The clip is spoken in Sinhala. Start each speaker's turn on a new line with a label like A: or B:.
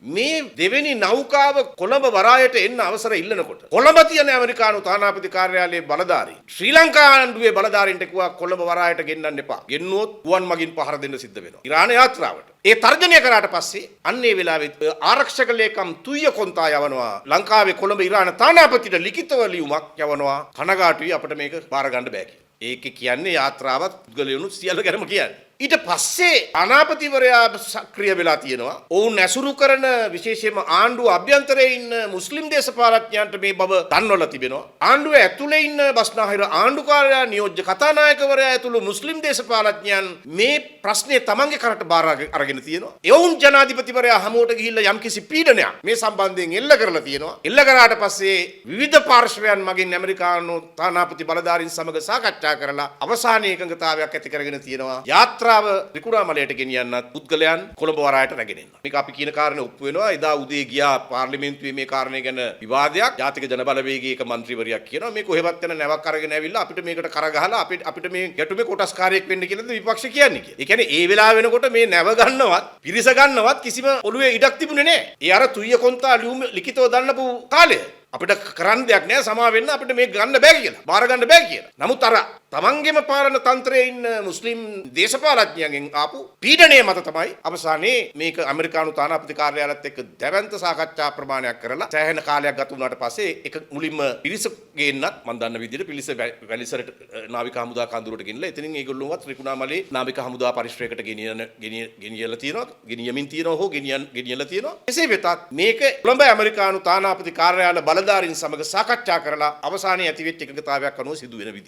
A: මේ දෙවෙනි නෞකාව කොළඹ වරායට එන්න අවසර ඉල්ලනකොට කොළඹ තියෙන ඇමරිකානු තානාපති කාර්යාලයේ බලධාරීන් ශ්‍රී ලංකා ආණ්ඩුවේ බලධාරීන්ට කිව්වා කොළඹ වරායට ගෙන්නන්න එපා. ගෙන්නුවොත් ගුවන් මගින් පහර දෙන්න සිද්ධ වෙනවා. ඉරාන යාත්‍රාවට. ඒ තර්ජනය කරාට පස්සේ අන්න ඒ වෙලාවේ ආරක්ෂක ලේකම් තුయ్య කොන්තා යවනවා. ලංකාවේ කොළඹ ඉරාන තානාපතිට ලිඛිතව ලියුමක් යවනවා. කනගාටුයි අපිට මේක බාර ගන්න බෑ කියලා. ඒකේ කියන්නේ යාත්‍රාවත් පුද්ගලයන්ු සියල්ල ගැනම කියන්නේ. ඊට පස්සේ අනාපතිවරයා සක්‍රිය වෙලා තියෙනවා. ඔවුන් ඇසුරු කරන විශේෂයෙන්ම ආණ්ඩුව අභ්‍යන්තරයේ ඉන්න මුස්ලිම් දේශපාලඥයන්ට මේ බව දන්වලා තිබෙනවා. ආණ්ඩුව ඇතුලේ ඉන්න බස්නාහිර ආණ්ඩුකාරයා නියෝජ්‍ය කතානායකවරයා ඇතුළු මුස්ලිම් දේශපාලඥයන් මේ ප්‍රශ්නේ තමන්ගේ කරට බාර අරගෙන තියෙනවා. එවුන් ජනාධිපතිවරයා හමුවට ගිහිල්ලා යම්කිසි පීඩනයක් මේ සම්බන්ධයෙන් එල්ල කරලා තියෙනවා. එල්ල කරාට පස්සේ විවිධ පාර්ශ්වයන් මගින් ඇමරිකානු තානාපති බලධාරීන් සමග සාකච්ඡා කරලා අවසානයේ එකඟතාවයක් ඇති කරගෙන තියෙනවා. ත්‍රිකුණාමලයට ගෙනියන්නත් පුද්ගලයන් කොළඹ වරායට රැගෙන එන්න. මේක අපි කියන කාරණේ ඔප්පු වෙනවා. එදා උදේ ගියා පාර්ලිමේන්තුවේ මේ කාරණේ ගැන විවාදයක්. ජාතික ජනබලවේගයේ එක മന്ത്രിවරියක් කියනවා මේ කොහෙවත් යන නැවක් අරගෙන ඇවිල්ලා අපිට මේකට කරගහලා අපිට මේ ගැටුමේ කොටස්කාරයෙක් වෙන්න කියලාද විපක්ෂ කියන්නේ කියලා. ඒ කියන්නේ ඒ වෙලාව වෙනකොට මේ නැව ගන්නවත් පිරිස ගන්නවත් කිසිම ඔළුවේ ඉඩක් තිබුණේ නැහැ. ඒ අර තුయ్య කොන්තා ලිඛිතව දන්නපු කාලය අපිට කරන්න දෙයක් නැහැ සමා වෙන්න අපිට මේක ගන්න බෑ කියලා. බාර ගන්න බෑ කියලා. නමුත් අර තමන්ගේම පාලන තන්ත්‍රයේ ඉන්න මුස්ලිම් දේශපාලඥයන්ගෙන් ආපු පීඩනය මත තමයි අවසානයේ මේක ඇමරිකානු තානාපති කාර්යාලයත් එක්ක දැවැන්ත සාකච්ඡා ප්‍රමාණයක් කරලා සෑහෙන කාලයක් ගත වුණාට පස්සේ එක මුලින්ම පිරිස ගේන්නත් මම දන්න විදිහට පිරිස වැලිසරට නාවික හමුදා කඳුරට ගෙනලා එතනින් ඒගොල්ලෝවත් ත්‍රිකුණාමලේ නාවික හමුදා පරිශ්‍රයකට ගෙනියලා තියෙනවා. ගෙනියමින් තියෙනවා හෝ ගෙනියලා තියෙනවා. එසේ වෙතත් මේක කොළඹ ඇමරිකානු තානාපති කාර්යාල බලධාරීන් සමග සාකච්ඡා කරලා අවසානයේ ඇතිවෙච්ච එකඟතාවයක් අනුව සිදු වෙන විදිය.